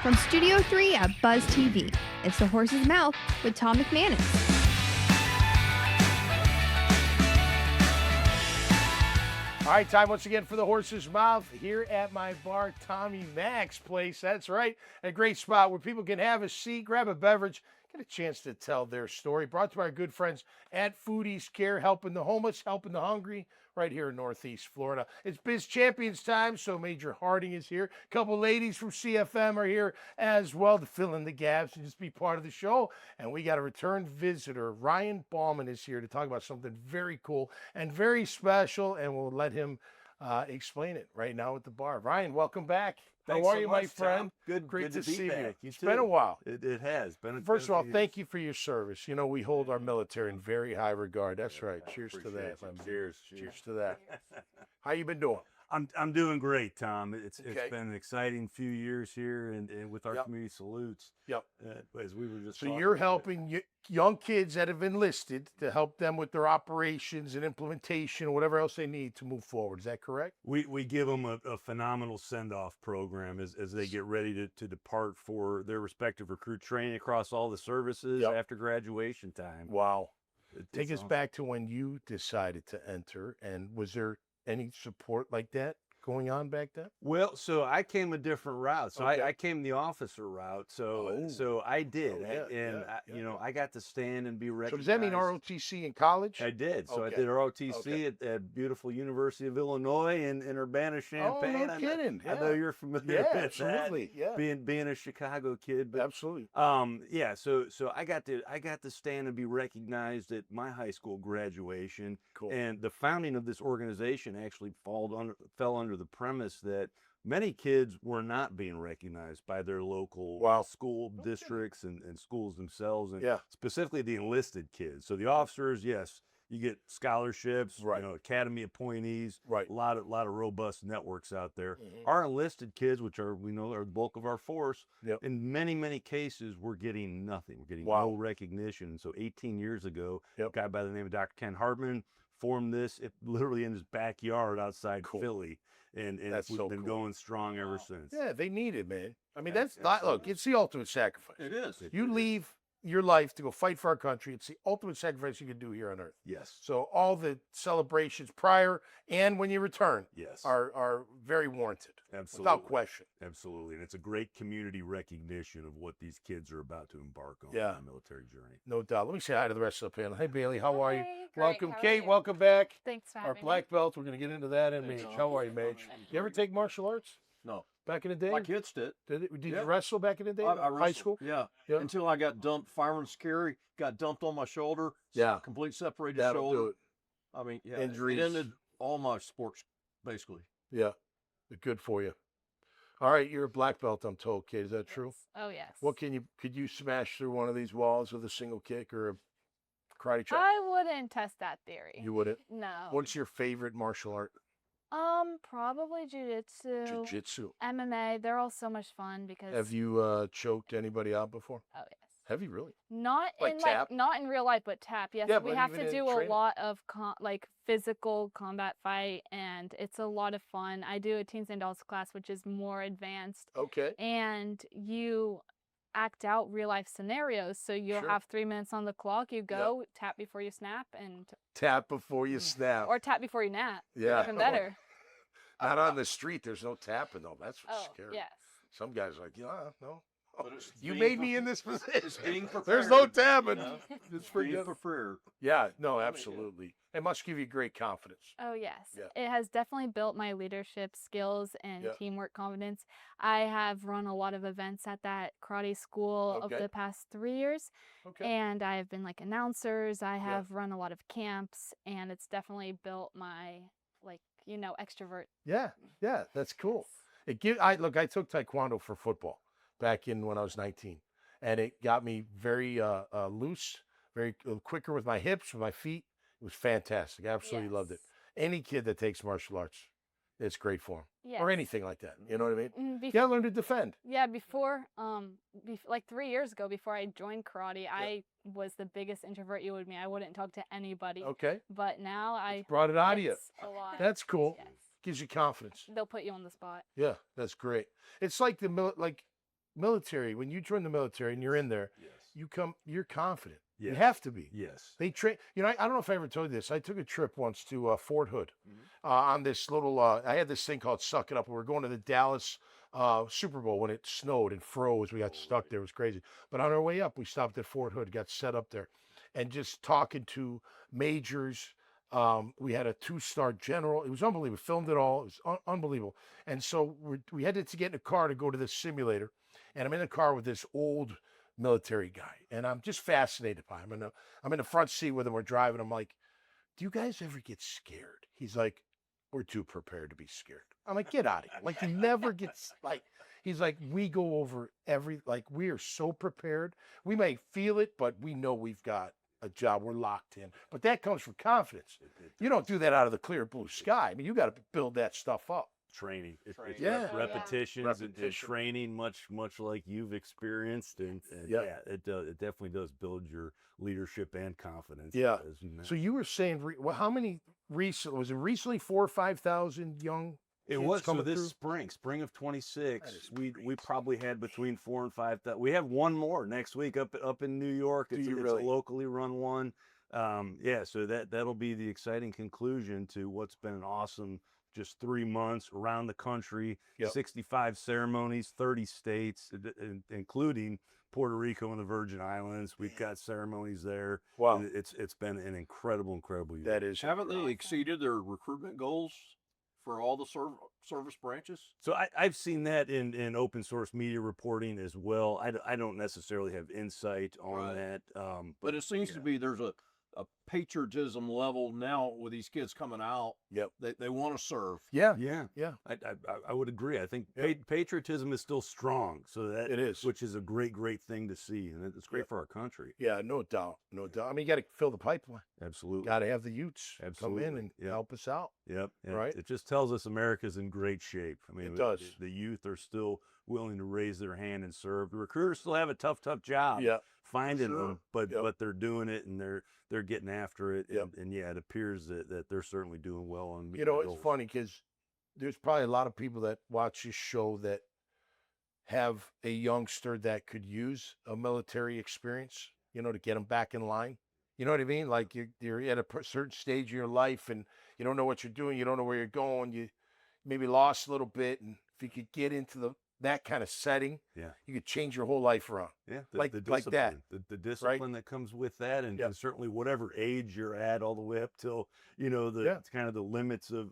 From Studio 3 at Buzz TV, it's The Horse's Mouth with Tom McManus. All right, time once again for The Horse's Mouth here at my bar, Tommy Mac's place. That's right, a great spot where people can have a seat, grab a beverage, get a chance to tell their story. Brought to our good friends at Foodies Care, helping the homeless, helping the hungry, right here in Northeast Florida. It's Biz Champions time, so Major Harding is here. A couple ladies from CFM are here as well to fill in the gaps and just be part of the show. And we got a return visitor. Ryan Bauman is here to talk about something very cool and very special, and we'll let him explain it right now at the bar. Ryan, welcome back. Thanks How are so you, much, my friend? Tom. Good, Great good to see back. you. It's too. been a while. It has. First of all, thank you for your service. You know, we hold our military in very high regard. That's right. Cheers to that. Cheers. Cheers to that. How you been doing? I'm doing great, Tom. It's Okay. been an exciting few years here, and with our Yep. community salutes. Yep. As we were just. So talking you're about helping young kids that have enlisted to help them with their operations and implementation, whatever else they need to move forward. Is that correct? We give them a phenomenal send-off program as they get ready to depart for their respective recruit training across all the services Yep. after graduation time. Wow. It's Take us awesome. back to when you decided to enter, and was there any support like that going on back then? Well, so I came a different route. So Okay. I came the officer route. So Oh. so I did, Oh, yeah, and yeah, you know, I got to stand and be So recognized. does that mean ROTC in college? I did. So Okay. I did ROTC Okay. at beautiful University of Illinois in Urbana-Champaign. Oh, no kidding. I know you're familiar Yeah, with that, absolutely. Yeah, being a Chicago kid, but absolutely. yeah, so I got to stand and be recognized at my high school graduation. Cool. And the founding of this organization actually fell under the premise that many kids were not being recognized by their local Wow. school districts and schools themselves, and Yeah. specifically the enlisted kids. So the officers, yes, you get scholarships, Right. you know, academy appointees, Right. a lot of robust networks out there. Mhm. Our enlisted kids, which we know are the bulk of our force, Yep. in many cases, we're getting nothing. We're getting Wow. no recognition. So 18 years ago, Yep. a guy by the name of Dr. Ken Hartman formed this literally in his backyard outside Cool. Philly. And That's we've so been cool. going strong ever since. Yeah, they need it, man. I mean, Yeah, that's not, look, absolutely. it's the ultimate sacrifice. It is. You leave your life to go fight for our country. It's the ultimate sacrifice you can do here on earth. Yes. So all the celebrations prior and when you return Yes. are very warranted, Absolutely. without question. Absolutely. And it's a great community recognition of what these kids are about to embark on Yeah. in the military journey. No doubt. Let me say hi to the rest of the panel. Hey, Bailey, how are you? Hi, great. Welcome, How are Kate. you? Welcome back. Thanks for Our having black belt. We're going to get into that in Thanks, Mage. Tom. How are you, Mage? You ever take martial arts No, back in the day? my kids did. Did Yeah. you wrestle back in the day? I High wrestled, school? Yeah. Yeah. Until I got dumped, firing scary, got dumped on my shoulder. Yeah. Complete separated That'll shoulder. do it. I mean, yeah. Injuries. It ended all my sports, basically. Yeah. Good for you. All right, you're a black belt, I'm told, Kate. Is that true? Yes. Oh yes. Could you smash through one of these walls with a single kick or a karate chop? I wouldn't test that theory. You wouldn't? No. What's your favorite martial art? Probably jujitsu, Jiu-jitsu. MMA. They're all so much fun because. Have you choked anybody out before? Oh yes. Have you really? Not Like in tap? not in real life, but tap. Yes, Yeah, we but have even to in do a training. lot of physical combat fight, and it's a lot of fun. I do a teens and adults class, which is more advanced, Okay. and you act out real life scenarios. So you'll Sure. have 3 minutes on the clock. You go tap before you snap, and Tap before you snap. or tap before you nap. Yeah. Even better. Not on the street. There's no tapping, though. That's what's Oh scary. yes. Some guys are like, yeah, no. But it's You being made me in pre- this It's position. being There's no prepared, tapping. you know? It's pretty Being good. prepared. Yeah, no, mean, yeah. absolutely. It must give you great confidence. Oh yes. Yeah. It has definitely built my leadership skills and Yeah. teamwork confidence. I have run a lot of events at that karate school Okay. of the past 3 years, Okay. and I have been like announcers. I have run a lot of camps, and it's definitely built my extrovert. Yeah, that's cool. I took Taekwondo for football back in when I was 19, and it got me very loose, very quicker with my hips, with my feet. It was fantastic. I absolutely loved it. Any kid that takes martial arts, it's great for them, Yes. or anything like that. You know what I mean? Mm, You gotta learn to defend. Yeah, before, like 3 years ago, before I joined karate, I was the biggest introvert you would meet. I wouldn't talk to anybody. Okay, But now I brought it out of you. it's a lot. That's cool. Yes. Gives you confidence. They'll put you on the spot. Yeah, that's great. It's like military, when you join the military and you're in there, Yes. you're confident. You Yes. have to be. Yes. They train. You know, I don't know if I ever told you this. I took a trip once to Fort Hood Mhm. on this little. I had this thing called Suck It Up. We were going to the Dallas Super Bowl when it snowed and froze. We got stuck there. It was crazy. But on our way up, we stopped at Fort Hood, got set up there, and just talking to majors. We had a 2-star general. It was unbelievable. We filmed it all. It was unbelievable. And so we had to get in a car to go to this simulator. And I'm in the car with this old military guy, and I'm just fascinated by him. And I'm in the front seat with him. We're driving. I'm like, "Do you guys ever get scared?" He's like, "We're too prepared to be scared." I'm like, "Get out of here!" Like, he never gets like. He's like, "We go over we are so prepared. We may feel it, but we know we've got a job. We're locked in." But that comes from confidence. You don't do that out of the clear blue sky. I mean, you got to build that stuff up. Training. It's Yeah. repetitions and Repetition. training, much like you've experienced, and Yeah. it definitely does build your leadership and confidence. Yeah. as you know. So you were saying, well, how many recently? Was it recently 4,000 or 5,000 young? It kids was so coming this through? spring of That 26. is We crazy. probably had between 4,000 and 5,000. We have one more next week up in New York. Do It's, you it's really? a locally run one. Yeah, so that'll be the exciting conclusion to what's been an awesome just 3 months around the country. Yep. 65 ceremonies, 30 states, including Puerto Rico and the Virgin Islands. We've got ceremonies there. Wow, And it's been an incredible year. that is. Haven't they exceeded their recruitment goals for all the service branches? So I've seen that in open source media reporting as well. I don't necessarily have insight on Right. that, But it seems to be there's a patriotism level now with these kids coming out. Yep. They want to serve. Yeah, yeah, yeah, I would agree. I think Yep. patriotism is still strong, so that it is. which is a great thing to see, and it's great Yep. for our country. Yeah, no doubt, no doubt. I mean, you got to fill the pipeline. Absolutely. Got to have the youths come in Absolutely, and yeah. help us out. Yep. And Right. It just tells us America's in great shape. I mean, It does. The youth are still willing to raise their hand and serve. The recruiters still have a tough job. Yeah, Finding sure. them, but Yep. but they're doing it, and they're getting after it. Yep. And yeah, it appears that they're certainly doing well on meeting you know, the it's goals. funny because there's probably a lot of people that watch this show that have a youngster that could use a military experience, you know, to get them back in line. You know what I mean? Like you're at a certain stage in your life and you don't know what you're doing. You don't know where you're going. You maybe lost a little bit. And if you could get into that kind of setting, Yeah. you could change your whole life around. Yeah, like the that, discipline, the discipline that comes with that, and, Yep. and certainly whatever age you're at, all the way up till the Yeah. kind of the limits of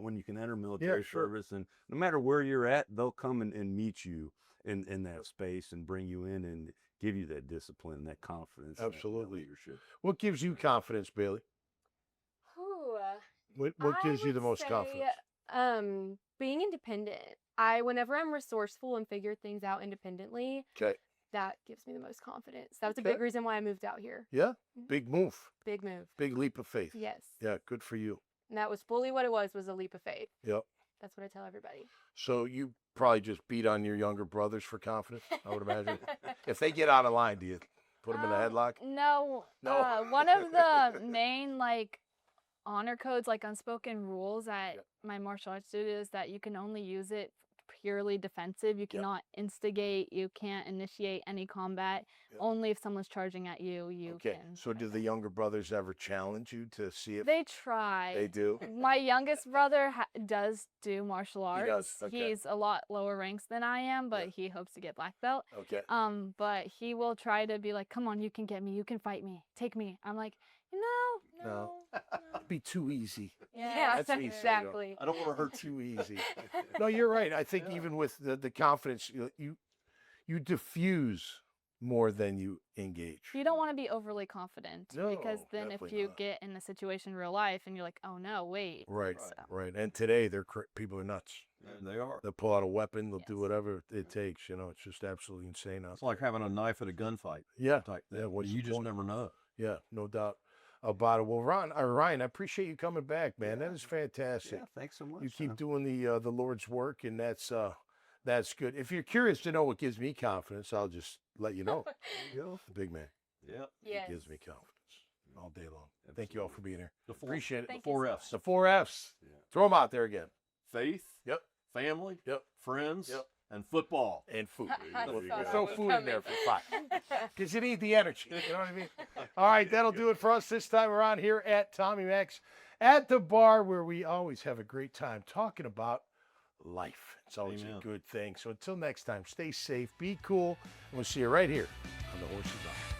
when you can enter military sure. service, and no matter where you're at, they'll come and meet you in that space and bring you in and give you that discipline, that confidence, and that Absolutely. leadership. What gives you confidence, Bailey? Ooh, What I gives you the would most say, confidence? Being independent. Whenever I'm resourceful and figure things out independently, Okay. that gives me the most confidence. That was a Okay. big reason why I moved out here. Yeah. Mhm. Big move. Big move. Big leap of faith. Yes. Yeah. Good for you. And that was fully what it was a leap of faith. Yep. That's what I tell everybody. So you probably just beat on your younger brothers for confidence, I would imagine. If they get out of line, do you put them in a headlock? No. No. One of the main honor codes, unspoken rules at my martial arts studio is that you can only use it purely defensive. You cannot instigate. You can't initiate any combat. Yep. Only if someone's charging at you, you Okay. can. So do the younger brothers ever challenge you to see if They try. they do? My youngest brother does do martial arts. He does, okay. He's a lot lower ranks than I am, but he hopes to get black belt. Okay. But he will try to be like, "Come on, you can get me. You can fight me. Take me." I'm like, no. It'd be too easy. Yeah, That's easy, exactly. I don't want to hurt you. Too easy. No, you're right. I think even with the confidence, you diffuse more than you engage. You don't want to be overly confident because No, then if definitely you not. get in a situation in real life and you're like, "Oh no, wait." Right. So, Right. And today, people are nuts. And they are. They'll pull out a weapon. They'll do Yes. whatever it takes. You know, it's just absolutely insane out It's like having a knife at a gunfight Yeah. type Yeah. thing. What's You the just point? never know. Yeah, no doubt about it. Well, Ryan, I appreciate you coming back, man. That is fantastic. Yeah, thanks so much. You keep Tom. doing the Lord's work, and that's good. If you're curious to know what gives me confidence, I'll just let you know. There you go. The big man. Yeah. Yes. It gives me confidence all day long. Thank you all for being here. The four, Appreciate it. the Thank you four so F's. The 4 F's. Yeah. Throw them out there again. Faith. Yep. Family. Yep. Friends. Yep. And football. And food. I We'll saw that throw one food in there coming. for 5. Because you need the energy. You know what I mean? All right, that'll do it for us this time around here at Tommy Max at the bar, where we always have a great time talking about life. It's always Amen. a good thing. So until next time, stay safe, be cool, and we'll see you right here on the Horses Mouth.